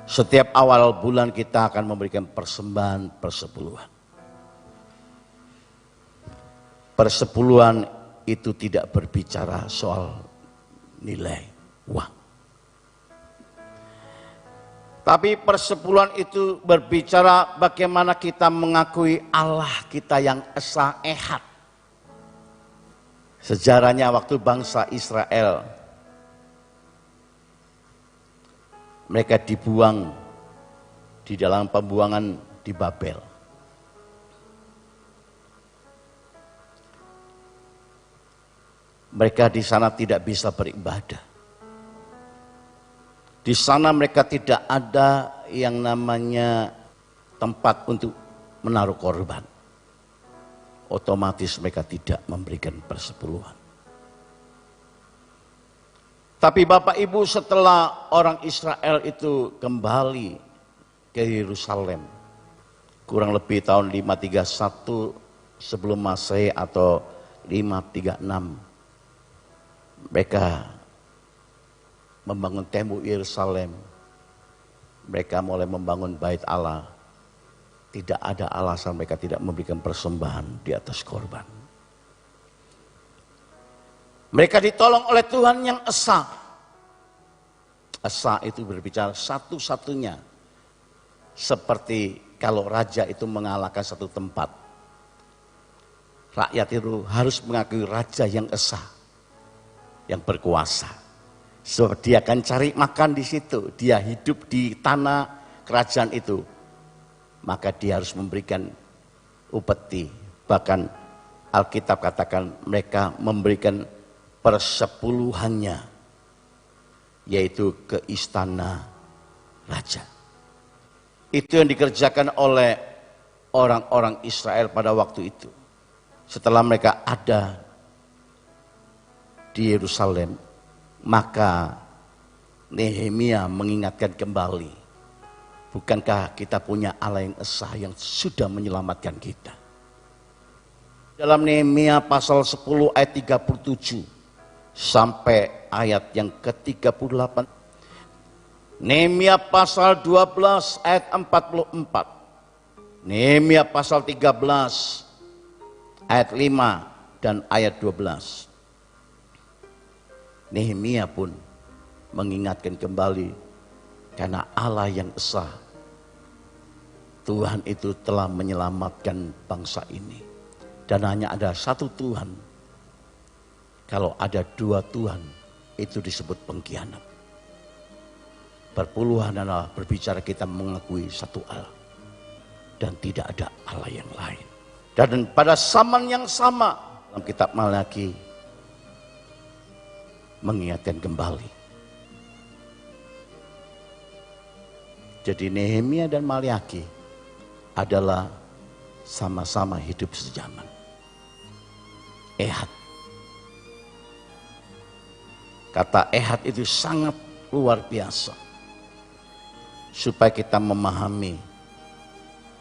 Setiap awal bulan kita akan memberikan persembahan persepuluhan. Persepuluhan itu tidak berbicara soal nilai uang. Tapi persepuluhan itu berbicara bagaimana kita mengakui Allah kita yang esa ehad. Sejarahnya waktu bangsa Israel mereka dibuang di dalam pembuangan di Babel. Mereka di sana tidak bisa beribadah. Di sana mereka tidak ada yang namanya tempat untuk menaruh korban. Otomatis mereka tidak memberikan persepuluhan. Tapi Bapak Ibu, setelah orang Israel itu kembali ke Yerusalem, kurang lebih tahun 531 sebelum Masehi atau 536, mereka membangun tembok Yerusalem, mereka mulai membangun bait Allah. Tidak ada alasan mereka tidak memberikan persembahan di atas korban. Mereka ditolong oleh Tuhan yang esa. Esa itu berbicara satu-satunya. Seperti kalau raja itu mengalahkan satu tempat. Rakyat itu harus mengakui raja yang esa. Yang berkuasa. Sebab dia akan cari makan di situ. Dia hidup di tanah kerajaan itu. Maka dia harus memberikan upeti. Bahkan Alkitab katakan mereka memberikan persepuluhannya, yaitu ke istana raja. Itu yang dikerjakan oleh orang-orang Israel pada waktu itu. Setelah mereka ada di Yerusalem, maka Nehemia mengingatkan kembali, bukankah kita punya Allah yang esa yang sudah menyelamatkan kita? Dalam Nehemia pasal 10 ayat 37 sampai ayat yang ke-38. Nehemia pasal 12 ayat 44. Nehemia pasal 13 ayat 5 dan ayat 12. Nehemia pun mengingatkan kembali, karena Allah yang esa, Tuhan itu telah menyelamatkan bangsa ini. Dan hanya ada satu Tuhan. Kalau ada dua Tuhan, itu disebut pengkhianat. Perpuluhan adalah berbicara kita mengakui satu Allah. Dan tidak ada Allah yang lain. Dan pada zaman yang sama, dalam kitab Malaki, mengingatkan kembali. Jadi Nehemia dan Malaki adalah sama-sama hidup sejaman. Ehad. Kata ehad itu sangat luar biasa. Supaya kita memahami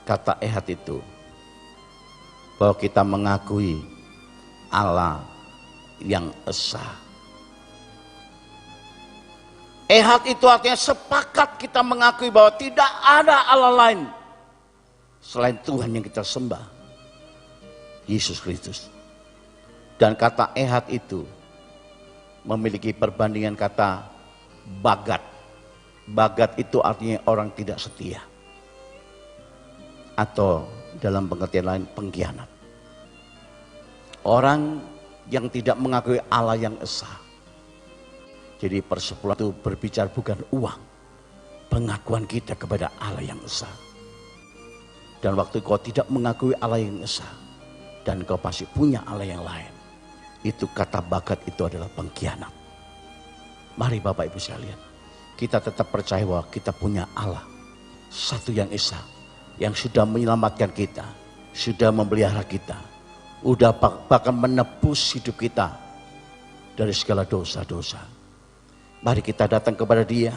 kata ehad itu, bahwa kita mengakui Allah yang esa. Ehad itu artinya sepakat kita mengakui bahwa tidak ada Allah lain selain Tuhan yang kita sembah, Yesus Kristus. Dan kata ehad itu memiliki perbandingan kata bagat. Bagat itu artinya orang tidak setia. Atau dalam pengertian lain pengkhianat. Orang yang tidak mengakui Allah yang esa. Jadi persepuluhan itu berbicara bukan uang. Pengakuan kita kepada Allah yang esa. Dan waktu kau tidak mengakui Allah yang esa, dan kau pasti punya Allah yang lain, itu kata bagat itu adalah pengkhianat. Mari Bapak Ibu sekalian, kita tetap percaya bahwa kita punya Allah satu yang esa, yang sudah menyelamatkan kita, sudah memelihara kita, sudah bahkan menebus hidup kita dari segala dosa-dosa. Mari kita datang kepada Dia.